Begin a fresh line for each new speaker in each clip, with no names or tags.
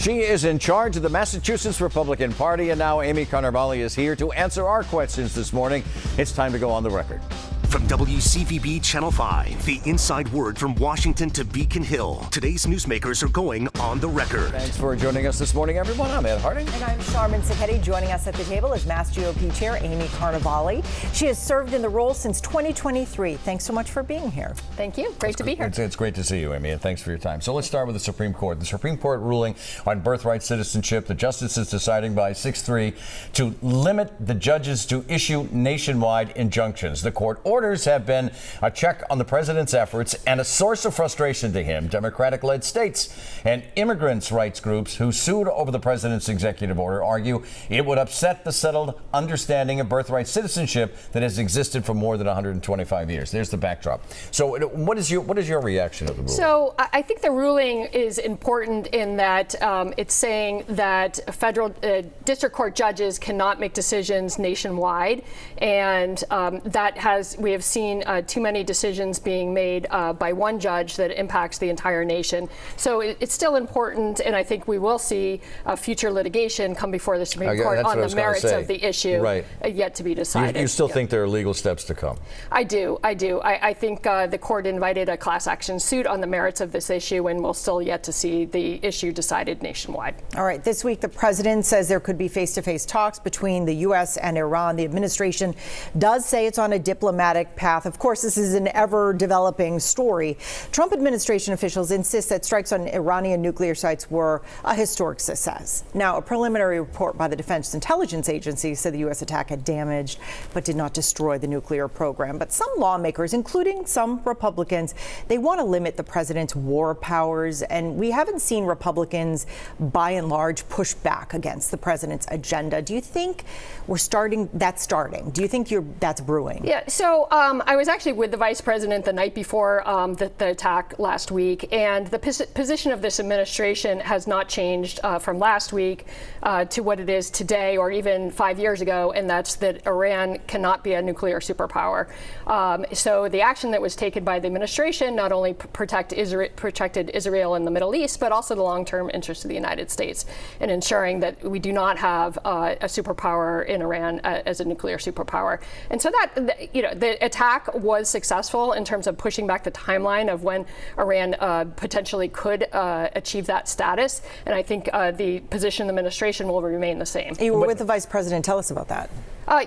She is in charge of the Massachusetts Republican Party, and now Amy Carnevale is here to answer our questions this morning. It's time to go on the record.
From WCVB Channel 5, the inside word from Washington to Beacon Hill. Today's newsmakers are going on the record.
Thanks for joining us this morning, everyone. I'm Ed Harding.
And I'm Sharmin Sacchetti. Joining us at the table is Mass GOP Chair Amy Carnevale. She has served in the role since 2023. Thanks so much for being here.
Thank you. Great to be here.
It's great to see you, Amy, and thanks for your time. So let's start with the Supreme Court. The Supreme Court ruling on birthright citizenship. The justices deciding by 6-3 to limit the judges to issue nationwide injunctions. The court orders have been a check on the president's efforts and a source of frustration to him. Democratic-led states and immigrants' rights groups who sued over the president's executive order argue it would upset the settled understanding of birthright citizenship that has existed for more than 125 years. There's the backdrop. So what is your reaction to the ruling?
So I think the ruling is important in that it's saying that federal district court judges cannot make decisions nationwide, and we have seen too many decisions being made by one judge that impacts the entire nation. So it's still important, and I think we will see future litigation come before the Supreme Court on the merits of the issue, yet to be decided.
You still think there are legal steps to come?
I do. I think the court invited a class action suit on the merits of this issue, and we'll still yet to see the issue decided nationwide.
All right. This week, the president says there could be face-to-face talks between the U.S. and Iran. The administration does say it's on a diplomatic path. Of course, this is an ever-developing story. Trump administration officials insist that strikes on Iranian nuclear sites were a historic success. Now, a preliminary report by the Defense Intelligence Agency said the U.S. attack had damaged but did not destroy the nuclear program. But some lawmakers, including some Republicans, they want to limit the president's war powers, and we haven't seen Republicans, by and large, push back against the president's agenda. Do you think that's starting? Do you think that's brewing?
Yeah, so I was actually with the vice president the night before the attack last week, and the position of this administration has not changed from last week to what it is today or even 5 years ago, and that's that Iran cannot be a nuclear superpower. So the action that was taken by the administration not only protected Israel in the Middle East, but also the long-term interests of the United States in ensuring that we do not have a superpower in Iran as a nuclear superpower. And so the attack was successful in terms of pushing back the timeline of when Iran potentially could achieve that status. And I think the position of the administration will remain the same.
You were with the vice president. Tell us about that.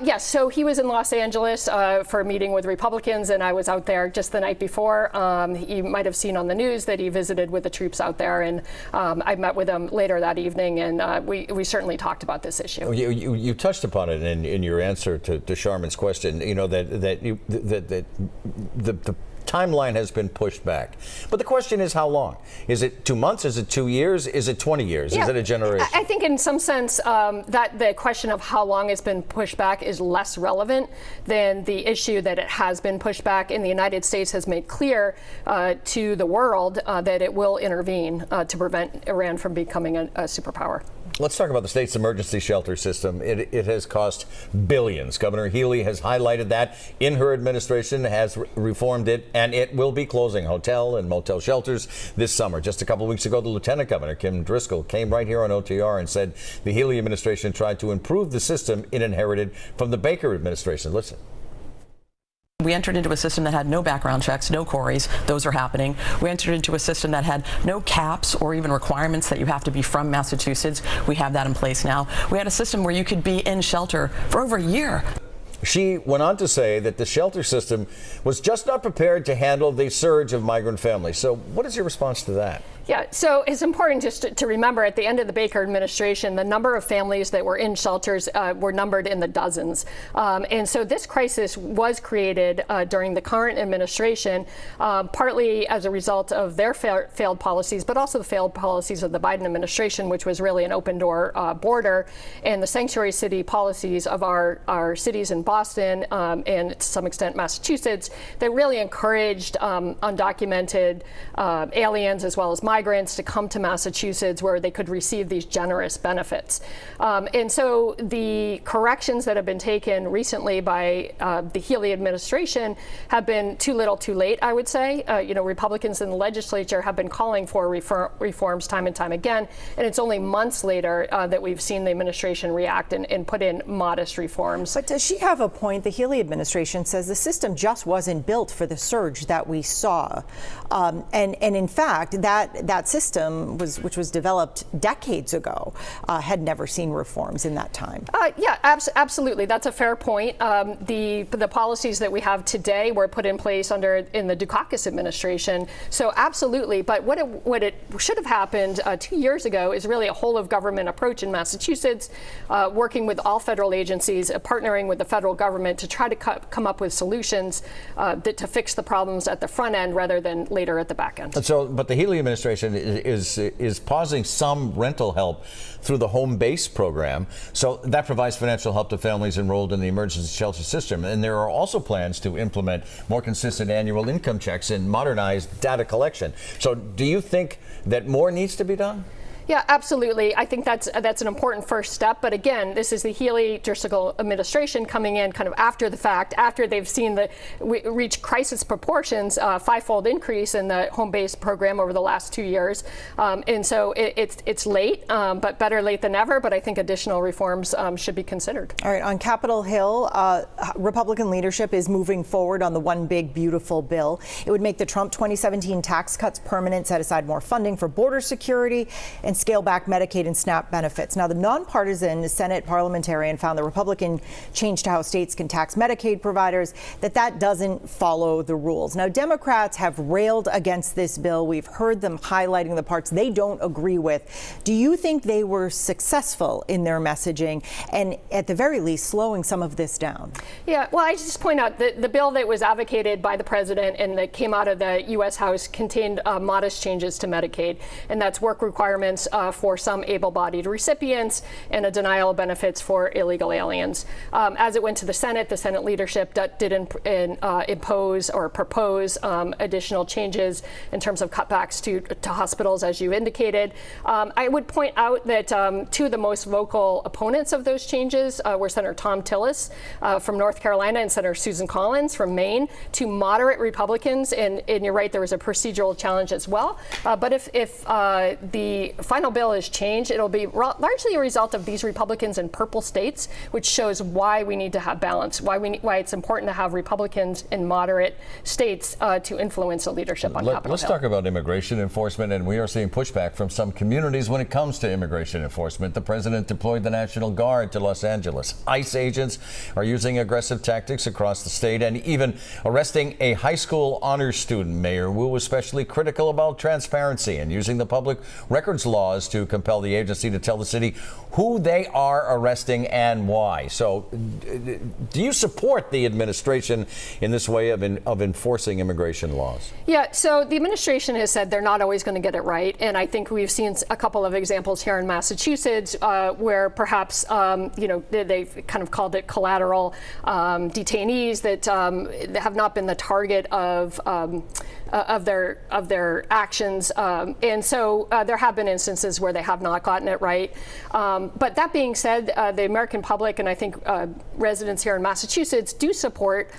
Yes, so he was in Los Angeles for a meeting with Republicans, and I was out there just the night before. You might have seen on the news that he visited with the troops out there, and I met with him later that evening, and we certainly talked about this issue.
You touched upon it in your answer to Sharmin's question. You know that the timeline has been pushed back. But the question is, how long? Is it 2 months? Is it 2 years? Is it 20 years?
Yeah,
is it a generation?
I think in some sense that the question of how long it's been pushed back is less relevant than the issue that it has been pushed back. And the United States has made clear to the world that it will intervene to prevent Iran from becoming a superpower.
Let's talk about the state's emergency shelter system. It has cost billions. Governor Healy has highlighted that in her administration, has reformed it, and it will be closing hotel and motel shelters this summer. Just a couple of weeks ago, the Lieutenant Governor, Kim Driscoll, came right here on OTR and said the Healy administration tried to improve the system it inherited from the Baker administration. Listen.
We entered into a system that had no background checks, no queries. Those are happening. We entered into a system that had no caps or even requirements that you have to be from Massachusetts. We have that in place now. We had a system where you could be in shelter for over a year.
She went on to say that the shelter system was just not prepared to handle the surge of migrant families. So what is your response to that?
Yeah, so it's important just to remember at the end of the Baker administration, the number of families that were in shelters were numbered in the dozens. And so this crisis was created during the current administration, partly as a result of their failed policies, but also the failed policies of the Biden administration, which was really an open door border, and the sanctuary city policies of our cities in Boston and to some extent Massachusetts that really encouraged undocumented aliens as well as migrants migrants to come to Massachusetts where they could receive these generous benefits. And so the corrections that have been taken recently by the Healey administration have been too little too late, I would say. Republicans in the legislature have been calling for reforms time and time again, and it's only months later that we've seen the administration react and put in modest reforms.
But does she have a point? The Healey administration says the system just wasn't built for the surge that we saw. And in fact, that system, which was developed decades ago, had never seen reforms in that time.
Yeah, absolutely. That's a fair point. The policies that we have today were put in place in the Dukakis administration. So absolutely. But what it should have happened 2 years ago is really a whole of government approach in Massachusetts, working with all federal agencies, partnering with the federal government to try to come up with solutions to fix the problems at the front end rather than later at the back end.
But the Healey administration is pausing some rental help through the home base program. So that provides financial help to families enrolled in the emergency shelter system. And there are also plans to implement more consistent annual income checks and modernize data collection. So do you think that more needs to be done?
Yeah, absolutely. I think that's an important first step. But again, this is the Healey Driscoll administration coming in kind of after the fact, after they've seen reach crisis proportions, fivefold increase in the home-based program over the last 2 years. And so it's late, but better late than never. But I think additional reforms should be considered.
All right, on Capitol Hill, Republican leadership is moving forward on the One Big Beautiful bill. It would make the Trump 2017 tax cuts permanent, set aside more funding for border security, and scale back Medicaid and SNAP benefits. Now, the nonpartisan Senate parliamentarian found the Republican change to how states can tax Medicaid providers, that doesn't follow the rules. Now, Democrats have railed against this bill. We've heard them highlighting the parts they don't agree with. Do you think they were successful in their messaging and, at the very least, slowing some of this down?
Yeah, well, I just point out that the bill that was advocated by the president and that came out of the U.S. House contained modest changes to Medicaid, and that's work requirements for some able-bodied recipients and a denial of benefits for illegal aliens. As it went to the Senate leadership did impose or propose additional changes in terms of cutbacks to hospitals, as you indicated. I would point out that two of the most vocal opponents of those changes were Senator Thom Tillis from North Carolina and Senator Susan Collins from Maine, two moderate Republicans. And you're right, there was a procedural challenge as well. But if the final bill is changed, it'll be largely a result of these Republicans in purple states, which shows why we need to have balance, why it's important to have Republicans in moderate states to influence the leadership on Capitol Hill.
Let's talk about immigration enforcement, and we are seeing pushback from some communities when it comes to immigration enforcement. The president deployed the National Guard to Los Angeles. ICE agents are using aggressive tactics across the state and even arresting a high school honors student. Mayor Wu was especially critical about transparency and using the public records laws to compel the agency to tell the city who they are arresting and why. So do you support the administration in this way of enforcing immigration laws? Yeah,
so the administration has said they're not always going to get it right. And I think we've seen a couple of examples here in Massachusetts where perhaps, they've kind of called it collateral detainees that have not been the target of their actions. And so there have been instances where they have not gotten it right. But that being said, the American public and I think residents here in Massachusetts do support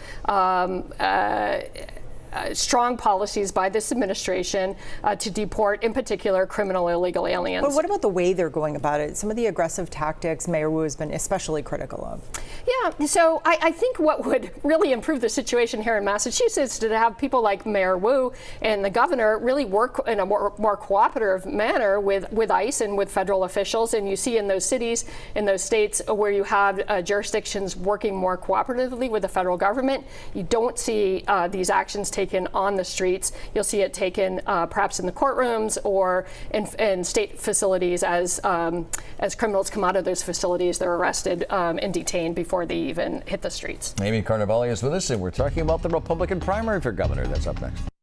strong policies by this administration to deport, in particular, criminal illegal aliens.
But what about the way they're going about it? Some of the aggressive tactics Mayor Wu has been especially critical of.
Yeah, so I think what would really improve the situation here in Massachusetts is to have people like Mayor Wu and the governor really work in a more cooperative manner with ICE and with federal officials. And you see in those cities, in those states where you have jurisdictions working more cooperatively with the federal government, you don't see these actions taken on the streets. You'll see it taken perhaps in the courtrooms or in state facilities as criminals come out of those facilities, they're arrested and detained before they even hit the streets.
Amy Carnevale is with us, and we're talking about the Republican primary for governor. That's up next.